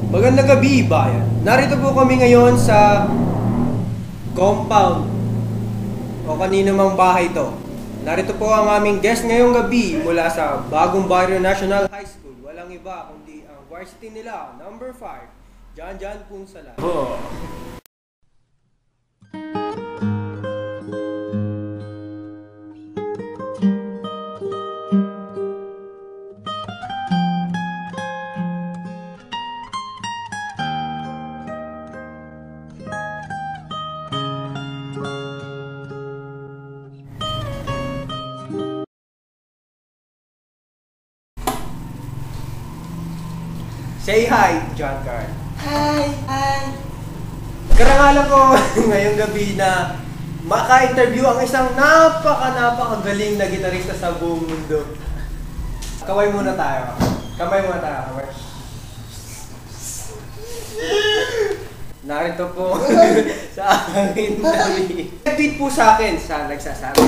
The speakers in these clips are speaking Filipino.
Magandang gabi, bayan. Narito po kami ngayon sa compound o kanino mang bahay to. Narito po ang aming guest ngayong gabi mula sa Bagong Barrio National High School. Walang iba kundi ang varsity nila, number 5, Jan Punsalan. Oh. Say hi, John Carl. Hi! Karangalan ko ngayong gabi na maka-interview ang isang napakagaling na gitarista sa buong mundo. Kaway muna tayo. Kamay muna tayo. Kamay. Narito po sa aking interview. Nag-tweet po sa akin sa nagsasabi.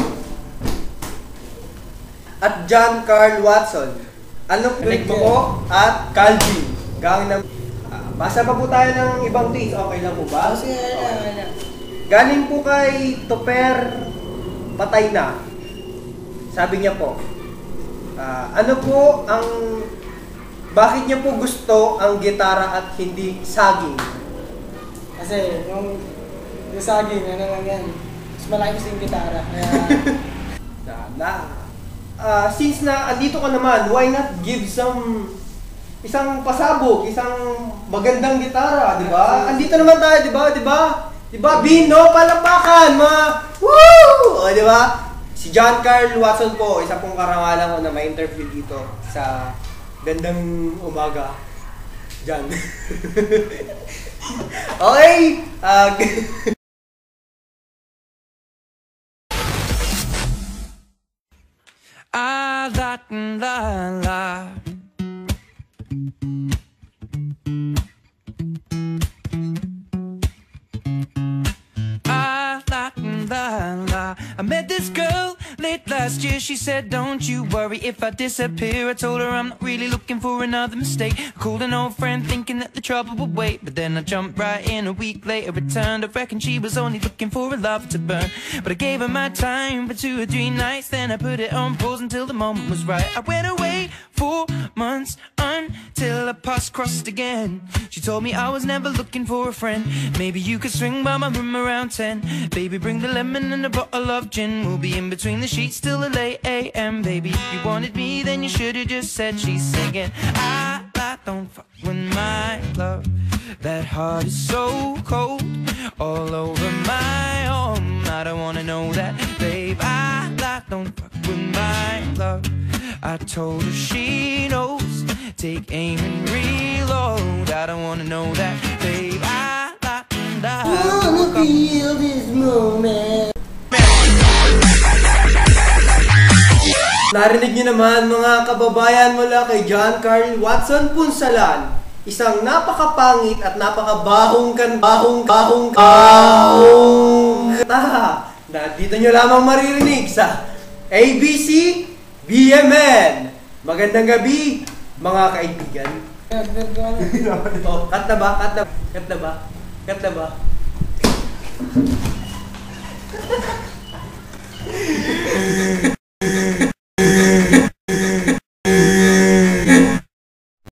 At John Carl Watson. Ano tweet mo po? At Calvin. Basa pa po tayo ng ibang tweets. Okay lang po ba? Okay. Galing po kay Toper Patay na. Sabi niya po, ano po ang... Bakit niya po gusto ang gitara at hindi saging? Kasi yung saging, ano lang yan. Mas malaki kasi yung gitara. Kaya... Since na andito ka naman, why not give isang pasabog, isang magandang gitara, di ba? Andito naman tayo, di ba? Di ba? Di ba? Bino, palapakan, woo! O, di ba? Si John Carl Watson po, isa pong karangalan ko na may interview dito sa gandang umaga. John. Okay. I met this girl late last year. She said, don't you worry if I disappear. I told her I'm not really looking for another mistake. I called an old friend thinking that the trouble would wait, but then I jumped right in. A week later returned. I reckon she was only looking for a love to burn, but I gave her my time for 2 or 3 nights. Then I put it on pause until the moment was right. I went away 4 months until our paths crossed again. She told me I was never looking for a friend. Maybe you could swing by my room around 10. Baby, bring the lemon and a bottle of gin. We'll be in between the sheets till the late AM. Baby, if you wanted me, then you should've just said. She's singing, I don't fuck with my love. That heart is so cold, all over my arm. I don't wanna know that, babe. I don't fuck with my love. I told her she knows. Take aim and reload. I don't wanna know that, babe. I wanna feel this moment. Narinig niyo naman mga kababayan mula kay John Carl Watson Punsalan, isang napakapangit at napakabahong na dito nyo lamang maririnig sa ABC BMN. Magandang gabi mga kaibigan. Cut na ba?